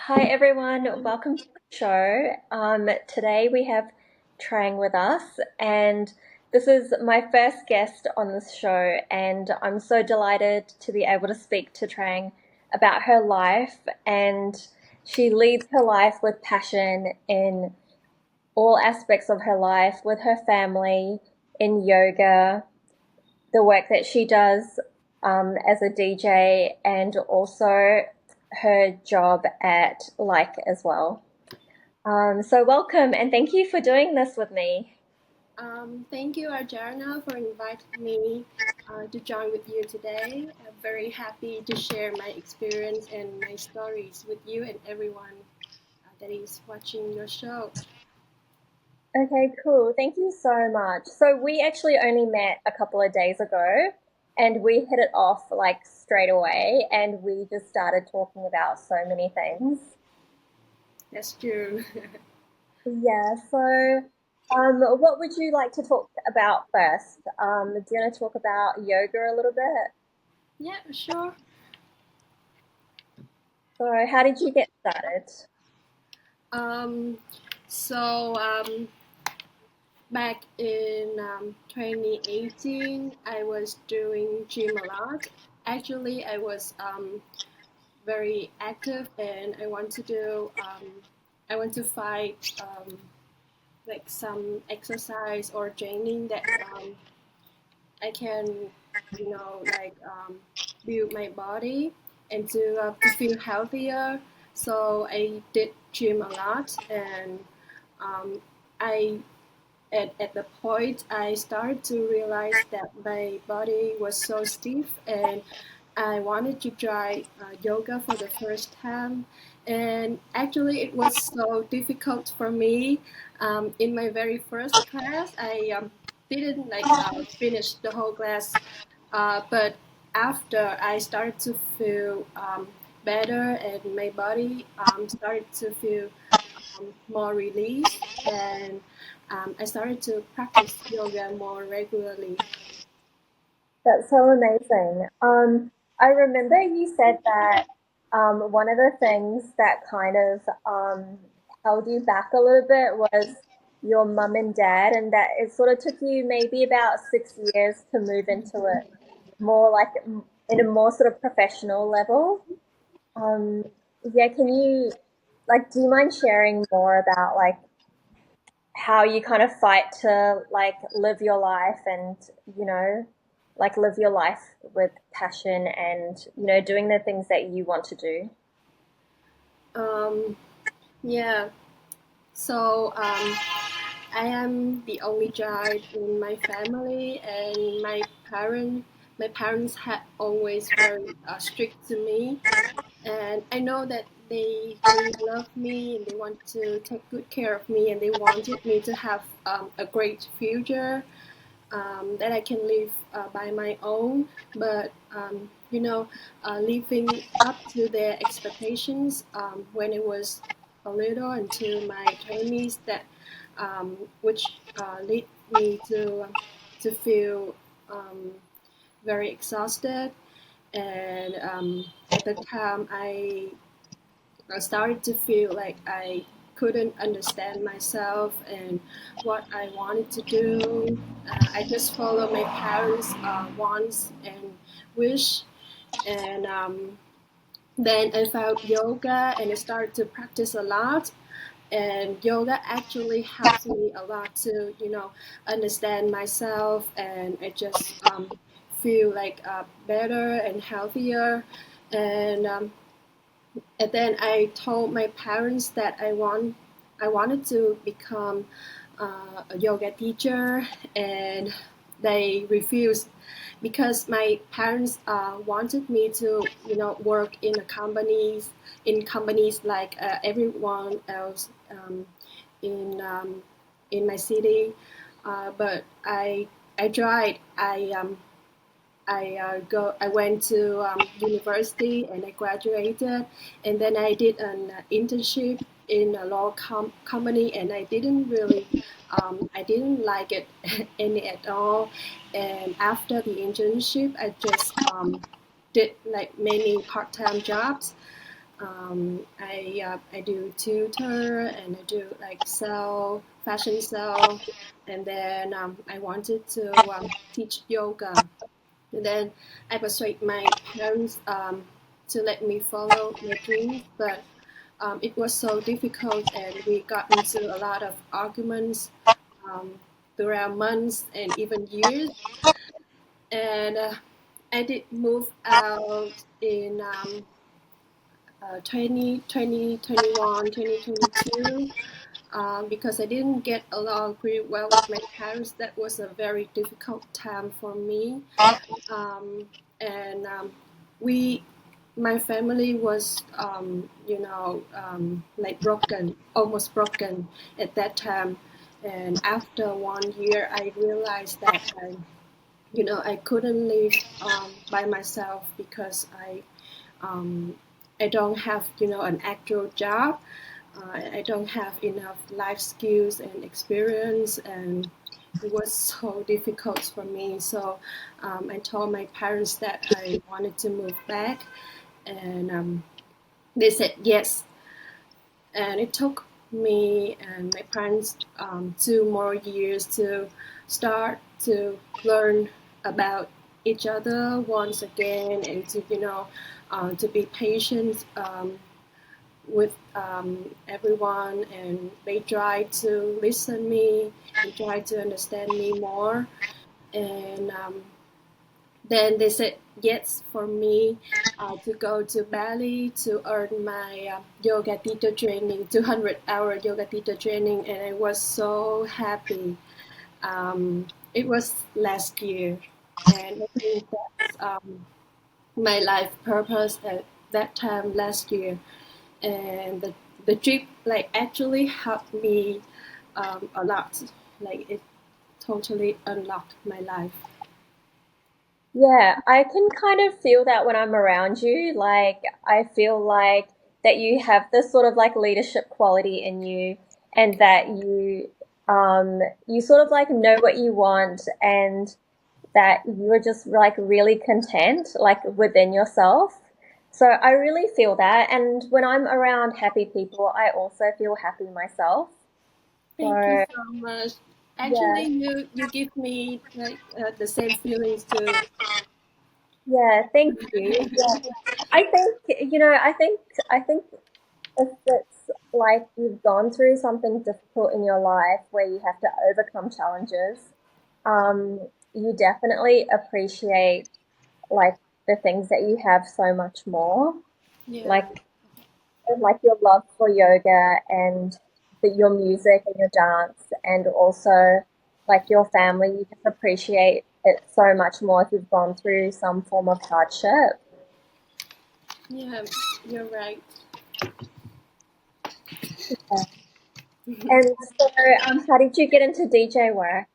Hi everyone, welcome to the show. Today we have Trang with us, and this is my first guest on this show, and I'm so delighted to be able to speak to Trang about her life. And she leads her life with passion in all aspects of her life, with her family, in yoga, the work that she does as a DJ, and also her job at Like as well. So welcome and thank you for doing this with me. Thank you, Arjana, for inviting me to join with you today. I'm very happy to share my experience and my stories with you and everyone that is watching your show. Okay, cool. Thank you so much. So we actually only met a couple of days ago and we hit it off like straight away and we just started talking about so many things. That's true. Yeah, so what would you like to talk about first? Do you want to talk about yoga a little bit? Yeah, sure. So how did you get started? Um, so back in 2018, I was doing gym a lot. Actually, I was very active and I want to find like some exercise or training that I can, build my body and to feel healthier. So I did gym a lot, and um, I at the point I started to realize that my body was so stiff, and I wanted to try yoga for the first time. And actually, it was so difficult for me. In my very first class, I didn't finish the whole class, but after I started to feel better and my body started to feel more released, and I started to practice yoga more regularly. That's so amazing. I remember you said that one of the things that kind of held you back a little bit was your mum and dad, and that it sort of took you maybe about 6 years to move into it more like in a more sort of professional level. Um, yeah, can you like, do you mind sharing more about like how you kind of fight to like live your life and you know like live your life with passion and doing the things that you want to do. Um, yeah, so I am the only child in my family, and my parents had always very strict to me, and I know that they really love me and they want to take good care of me, and they wanted me to have a great future that I can live by my own. But living up to their expectations when it was a little into my 20s, that which lead me to feel um, very exhausted. And at the time, I started to feel like I couldn't understand myself and what I wanted to do. I just followed my parents' wants and wish, and then I found yoga and I started to practice a lot. And yoga actually helps me a lot to understand myself, and I just feel like better and healthier. And um, and then I told my parents that I wanted to become a yoga teacher, and they refused because my parents wanted me to work in companies like everyone else in in my city. But I tried. I went to university and I graduated, and then I did an internship in a company, and I didn't like it any at all. And after the internship, I just did like many part-time jobs. I do tutor and I do like sell fashion sell, and then I wanted to teach yoga. And then I persuade my parents to let me follow my dreams, but it was so difficult, and we got into a lot of arguments um, throughout months and even years. And I did move out in 2022 because I didn't get along pretty well with my parents. That was a very difficult time for me. Um, and we, my family was, like broken, almost broken at that time. And after 1 year, I realized that I couldn't live by myself because um, I don't have, an actual job. I don't have enough life skills and experience, and it was so difficult for me. So I told my parents that I wanted to move back, and they said yes. And it took me and my parents 2 more years to start to learn about each other once again, and to to be patient with everyone, and they try to listen me and try to understand me more. And then they said yes for me to go to Bali to earn my yoga teacher training, 200-hour yoga teacher training, and I was so happy. It was last year, and I think that's my life purpose at that time last year. And the trip like actually helped me a lot. Like it totally unlocked my life. Yeah, I can kind of feel that when I'm around you. Like, I feel like that you have this sort of like leadership quality in you, and that you sort of like know what you want, and that you're just like really content, like within yourself. So I really feel that. And when I'm around happy people, I also feel happy myself. Thank you So so much. yeah, Actually, you give me like the same feelings too. yeah, thank you. Yeah. I think, I think if it's like you've gone through something difficult in your life where you have to overcome challenges, you definitely appreciate like the things that you have so much more. Yeah, Like your love for yoga and your music and your dance, and also like your family, you just appreciate it so much more if you've gone through some form of hardship. yeah, you're right. And so, how did you get into DJ work?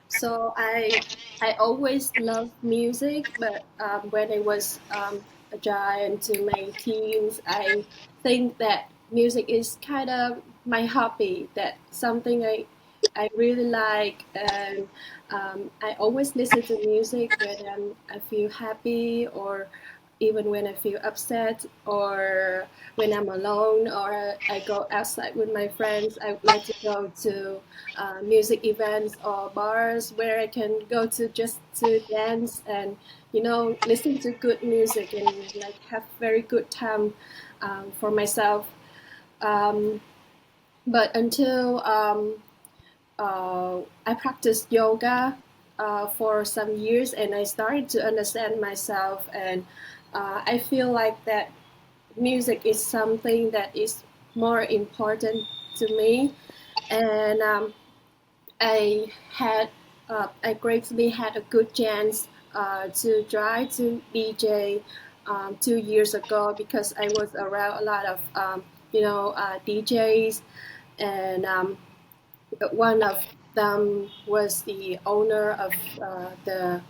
So I always loved music, but when I was a child into my teens, I think that music is kind of my hobby. That something I really like, and I always listen to music when I feel happy, or even when I feel upset, or when I'm alone, or I go outside with my friends. I would like to go to music events or bars where I can go to just to dance and listen to good music and like have very good time for myself. Um, but until I practiced yoga for some years, and I started to understand myself, and I feel like that music is something that is more important to me. And I gratefully had a good chance to try to DJ 2 years ago, because I was around a lot of DJs, and one of them was the owner of the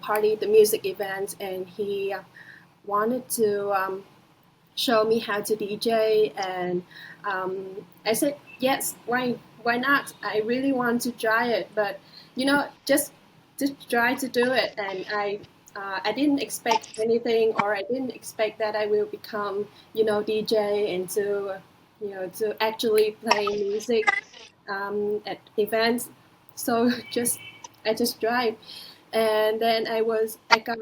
party, the music event, and he wanted to show me how to DJ, and I said yes. Why not? I really want to try it, but just try to do it, and I didn't expect anything, or I didn't expect that I will become, DJ and to actually play music at events. So just I just drive, and then I got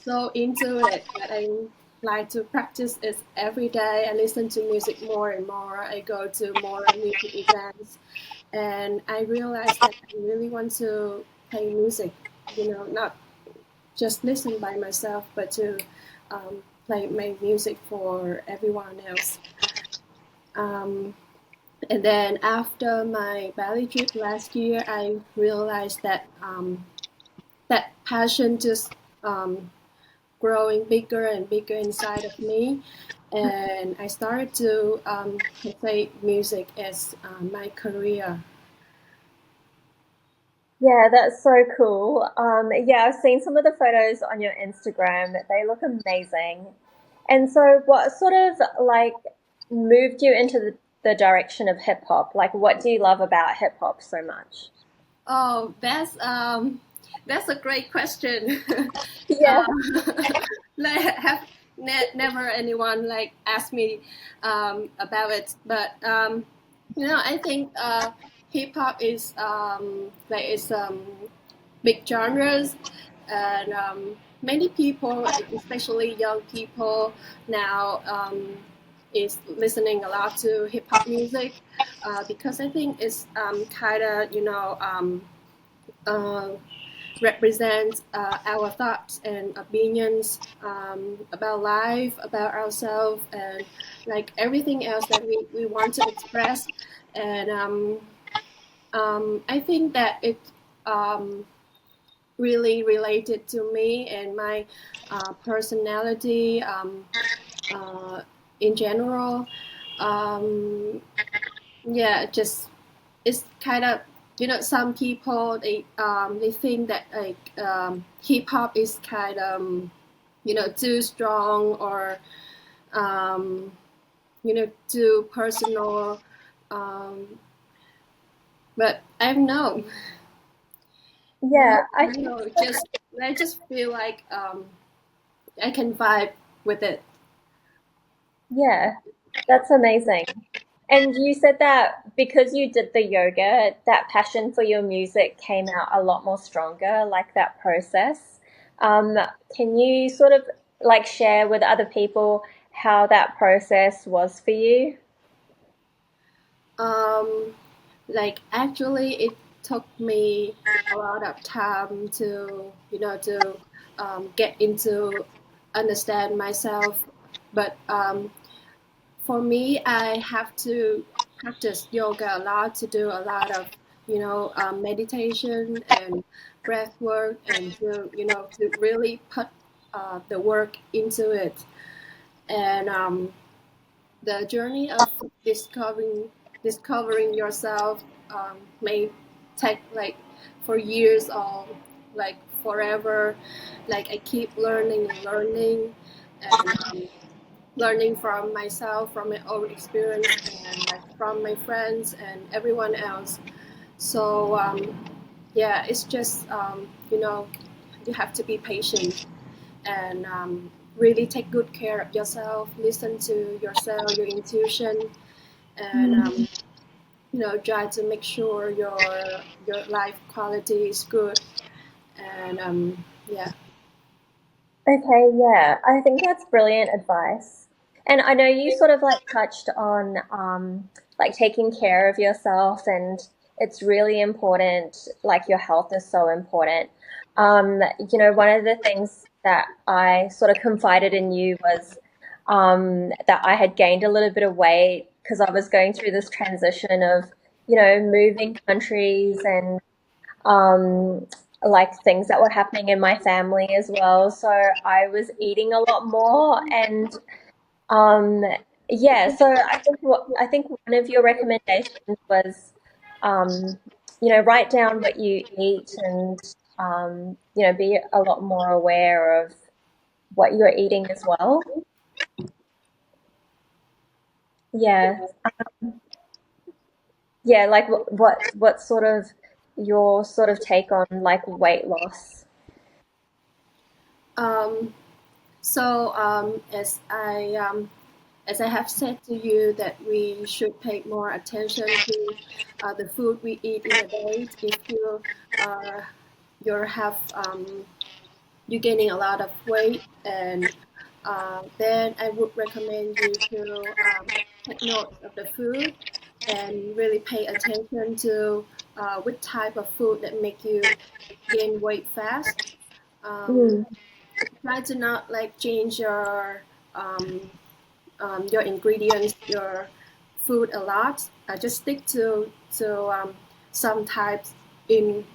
so into it that I like to practice it every day. I listen to music more and more. I go to more music events, and I realized that I really want to play music. Not just listen by myself, but to play my music for everyone else. Um, and then after my Bali trip last year, I realized that that passion just growing bigger and bigger inside of me. And I started to play music as my career. Yeah, that's so cool. Yeah, I've seen some of the photos on your Instagram. They look amazing. And so, what sort of like moved you into the direction of hip hop? Like, what do you love about hip hop so much? Oh, that's a great question. Yeah, Like, have never anyone like asked me about it, but I think hip hop is like it's big genres, and many people, especially young people now, is listening a lot to hip hop music because I think it's kind of uh, represents our thoughts and opinions about life, about ourselves, and like everything else that we want to express. And I think that it um, really related to me and my personality uh, in general. Um, yeah, just it's kind of some people they think that like hip hop is kind of too strong or um, too personal, um, but I don't know. yeah, I I don't think know. Just I just feel like I can vibe with it. yeah, that's amazing. And you said that because you did the yoga, that passion for your music came out a lot more stronger, like that process. Um, can you sort of like share with other people how that process was for you? Um, like actually, it took me a lot of time to get into understand myself, but for me, I have to practice yoga a lot to do a lot of meditation and breath work, and to to really put the work into it. And the journey of discovering yourself may take like for years or like forever. Like I keep learning and learning, and learning from myself, from my own experience, and like from my friends and everyone else. So yeah, it's just you have to be patient and really take good care of yourself. Listen to yourself, your intuition, and Mm. try to make sure your life quality is good. And yeah. Okay, yeah, I think that's brilliant advice. And I know you sort of like touched on like taking care of yourself, and it's really important, like your health is so important. One of the things that I sort of confided in you was that I had gained a little bit of weight because I was going through this transition of, moving countries and um, like things that were happening in my family as well. So I was eating a lot more, and um, yeah. So I think one of your recommendations was, um, write down what you eat and be a lot more aware of what you're eating as well. Yeah, yeah. Like what sort of your sort of take on like weight loss? Um, as I have said to you that we should pay more attention to the food we eat in a day. If uh, you have you're gaining a lot of weight, and then I would recommend you to take note of the food and really pay attention to which type of food that make you gain weight fast. Um, Mm. Try to not like change your ingredients, your food a lot. Just stick to some types in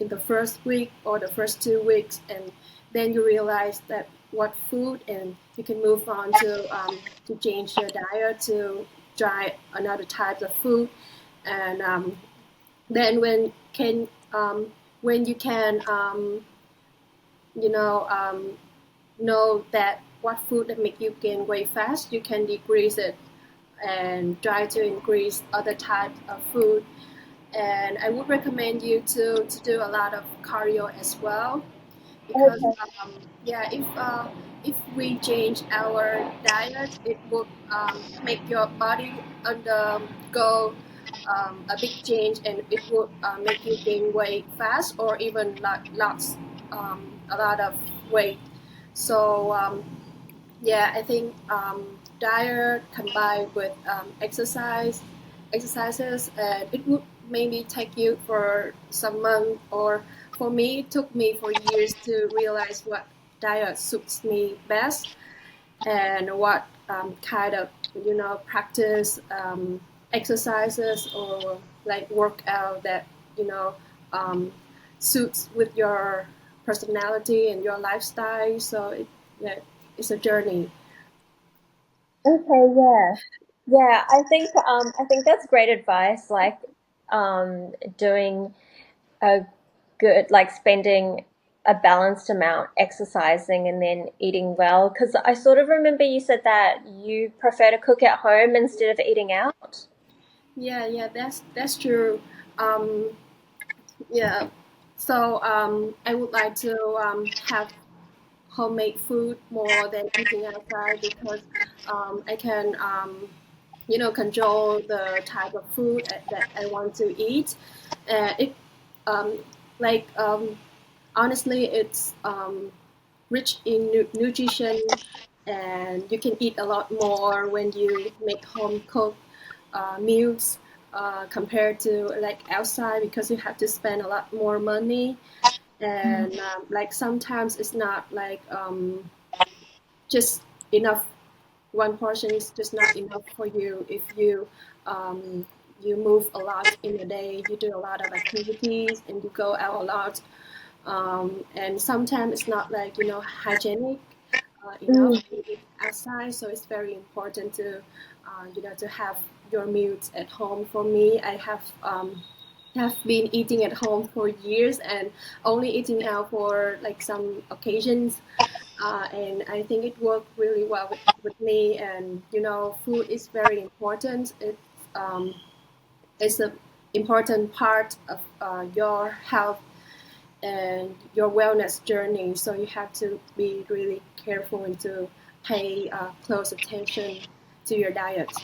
in the first week or the first 2 weeks, and then you realize that what food, and you can move on to change your diet to try another type of food, and then when you can you know that what food that make you gain weight fast, you can decrease it and try to increase other types of food. And I would recommend you to do a lot of cardio as well, because Okay. yeah, if we change our diet, it would make your body undergo a big change, and it would make you gain weight fast or even lots a lot of weight. So yeah, I think diet combined with exercises, and it would maybe take you for some months, or for me, it took me for years to realize what diet suits me best, and what kind of practice exercises or like workout that you know um, suits with your personality and your lifestyle. So yeah, it's a journey. Okay, yeah. Yeah, I think that's great advice, like doing a good, like spending a balanced amount exercising and then eating well, because I sort of remember you said that you prefer to cook at home instead of eating out. Yeah, that's true. Um, yeah, so I would like to have homemade food more than eating outside, because I can control the type of food that I want to eat. It um, like honestly, it's rich in nutrition, and you can eat a lot more when you make home cooked meals compared to like outside, because you have to spend a lot more money, and like sometimes it's not like just enough. One portion is just not enough for you if um, you move a lot in a day, you do a lot of activities, and you go out a lot, and sometimes it's not like hygienic enough Mm, to eat outside. So it's very important to have your meals at home. For me, I have been eating at home for years, and only eating out for like some occasions, and I think it worked really well with me. And food is very important. Um, it's an important part of your health and your wellness journey. So you have to be really careful and to pay close attention to your diet.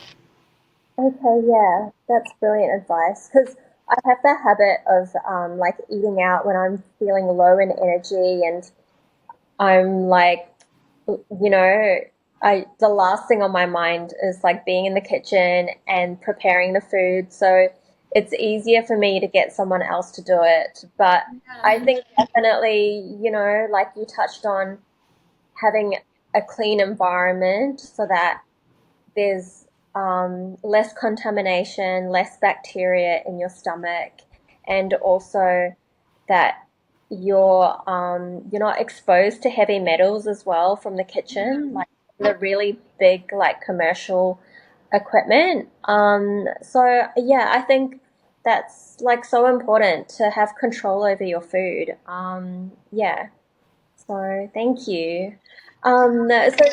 okay, yeah, that's brilliant advice. Because I have the habit of like eating out when I'm feeling low in energy, and I'm like, you know, I the last thing on my mind is like being in the kitchen and preparing the food. So it's easier for me to get someone else to do it. But I Yeah. think definitely, like you touched on, having a clean environment so that there's less contamination, less bacteria in your stomach, and also that you're not exposed to heavy metals as well from the kitchen, like the really big like commercial equipment. So yeah, I think that's like so important to have control over your food. Yeah. So thank you. So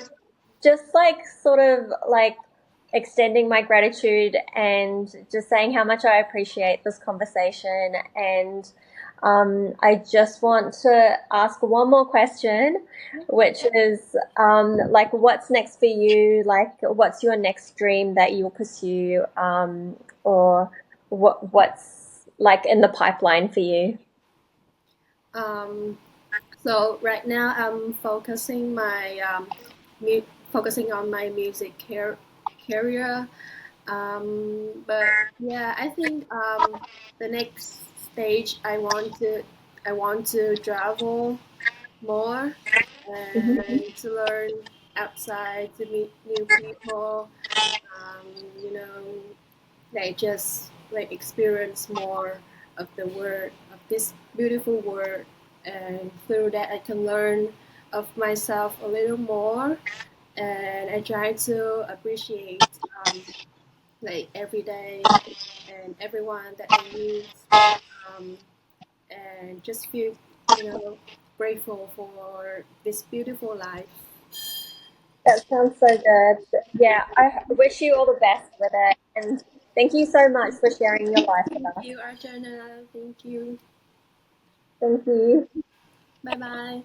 just like sort of like extending my gratitude and just saying how much I appreciate this conversation, and I just want to ask one more question, which is like, what's next for you? Like, what's your next dream that you'll pursue, or what's like in the pipeline for you? Um, so right now I'm focusing on my music career. But yeah, I think the next stage I want to travel more Hmm. and to learn outside, to meet new people. Um, you know, like just like experience more of the world, of this beautiful world, and through that I can learn of myself a little more, and I try to appreciate like every day and everyone that I meet, um, and just feel, you know, grateful for this beautiful life. That sounds so good. Yeah, I wish you all the best with it, and thank you so much for sharing your life with Thank us. you, Arjana. Thank you. Thank you. Bye bye.